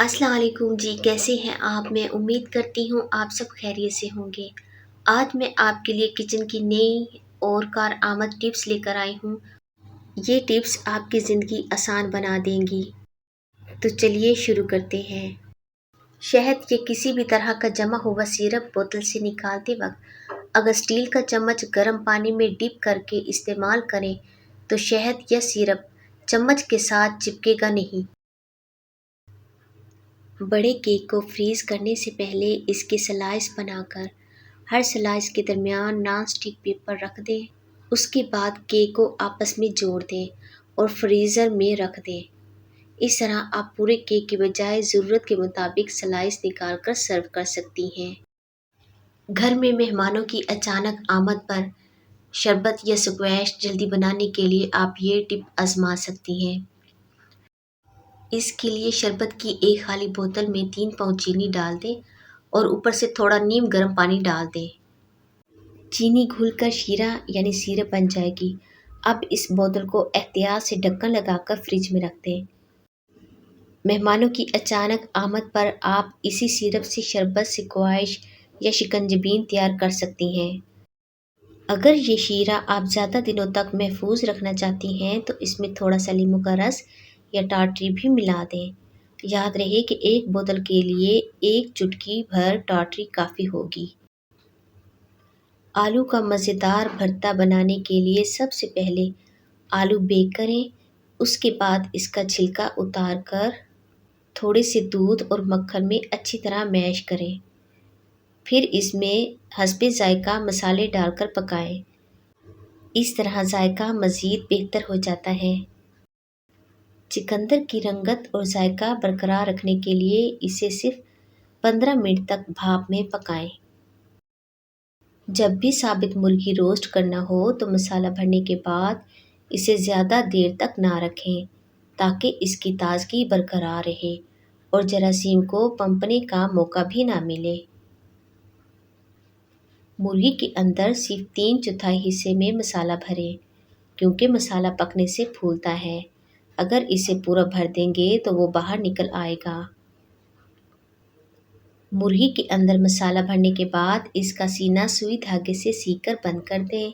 السلام علیکم جی، کیسے ہیں آپ؟ میں امید کرتی ہوں آپ سب خیریت سے ہوں گے۔ آج میں آپ کے لیے کچن کی نئی اور کارآمد ٹپس لے کر آئی ہوں۔ یہ ٹپس آپ کی زندگی آسان بنا دیں گی۔ تو چلیے شروع کرتے ہیں۔ شہد یا کسی بھی طرح کا جمع ہوا سیرپ بوتل سے نکالتے وقت اگر اسٹیل کا چمچ گرم پانی میں ڈپ کر کے استعمال کریں تو شہد یا سیرپ چمچ کے ساتھ چپکے گا نہیں۔ بڑے کیک کو فریز کرنے سے پہلے اس کے سلائس بنا کر ہر سلائس کے درمیان نان اسٹک پیپر رکھ دیں۔ اس کے بعد کیک کو آپس میں جوڑ دیں اور فریزر میں رکھ دیں۔ اس طرح آپ پورے کیک کے بجائے ضرورت کے مطابق سلائس نکال کر سرو کر سکتی ہیں۔ گھر میں مہمانوں کی اچانک آمد پر شربت یا سکویش جلدی بنانے کے لیے آپ یہ ٹپ آزما سکتی ہیں۔ اس کے لیے شربت کی ایک خالی بوتل میں 3 پاؤچ چینی ڈال دیں اور اوپر سے تھوڑا نیم گرم پانی ڈال دیں۔ چینی گھل کر شیرہ یعنی سیرپ بن جائے گی۔ اب اس بوتل کو احتیاط سے ڈھکن لگا کر فریج میں رکھ دیں۔ مہمانوں کی اچانک آمد پر آپ اسی سیرپ سے شربت، سکویش یا شکنجبین تیار کر سکتی ہیں۔ اگر یہ شیرہ آپ زیادہ دنوں تک محفوظ رکھنا چاہتی ہیں تو اس میں تھوڑا سا لیموں کا رس یا ٹاٹری بھی ملا دیں۔ یاد رہے کہ ایک بوتل کے لیے 1 چٹکی بھر ٹاٹری کافی ہوگی۔ آلو کا مزیدار بھرتا بنانے کے لیے سب سے پہلے آلو بیک کریں۔ اس کے بعد اس کا چھلکا اتار کر تھوڑے سے دودھ اور مکھن میں اچھی طرح میش کریں۔ پھر اس میں حسب ذائقہ مسالے ڈال کر پکائیں۔ اس طرح ذائقہ مزید بہتر ہو جاتا ہے۔ چقندر کی رنگت اور ذائقہ برقرار رکھنے کے لیے اسے صرف 15 منٹ تک بھاپ میں پکائیں۔ جب بھی ثابت مرغی روسٹ کرنا ہو تو مسالہ بھرنے کے بعد اسے زیادہ دیر تک نہ رکھیں تاکہ اس کی تازگی برقرار رہے اور جراثیم کو پنپنے کا موقع بھی نہ ملے۔ مرغی کے اندر صرف 3/4 حصے میں مسالہ بھریں کیونکہ مسالہ پکنے سے پھولتا ہے۔ اگر اسے پورا بھر دیں گے تو وہ باہر نکل آئے گا۔ مرغی کے اندر مسالہ بھرنے کے بعد اس کا سینہ سوئی دھاگے سے سی کر بند کر دیں۔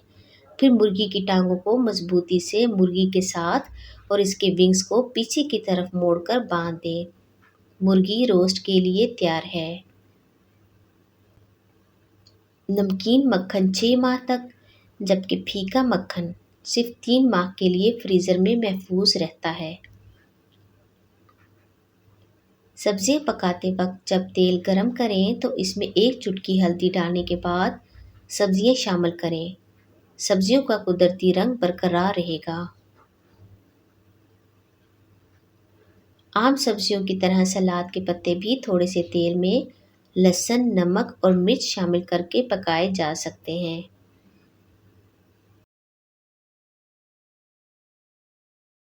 پھر مرغی کی ٹانگوں کو مضبوطی سے مرغی کے ساتھ اور اس کے ونگز کو پیچھے کی طرف موڑ کر باندھ دیں۔ مرغی روسٹ کے لیے تیار ہے۔ نمکین مکھن 6 ماہ تک جبکہ پھیکا مکھن صرف 3 ماہ کے لیے فریزر میں محفوظ رہتا ہے۔ سبزیاں پکاتے وقت جب تیل گرم کریں تو اس میں 1 چٹکی ہلدی ڈالنے کے بعد سبزیاں شامل کریں۔ سبزیوں کا قدرتی رنگ برقرار رہے گا۔ عام سبزیوں کی طرح سلاد کے پتے بھی تھوڑے سے تیل میں لہسن، نمک اور مرچ شامل کر کے پکائے جا سکتے ہیں۔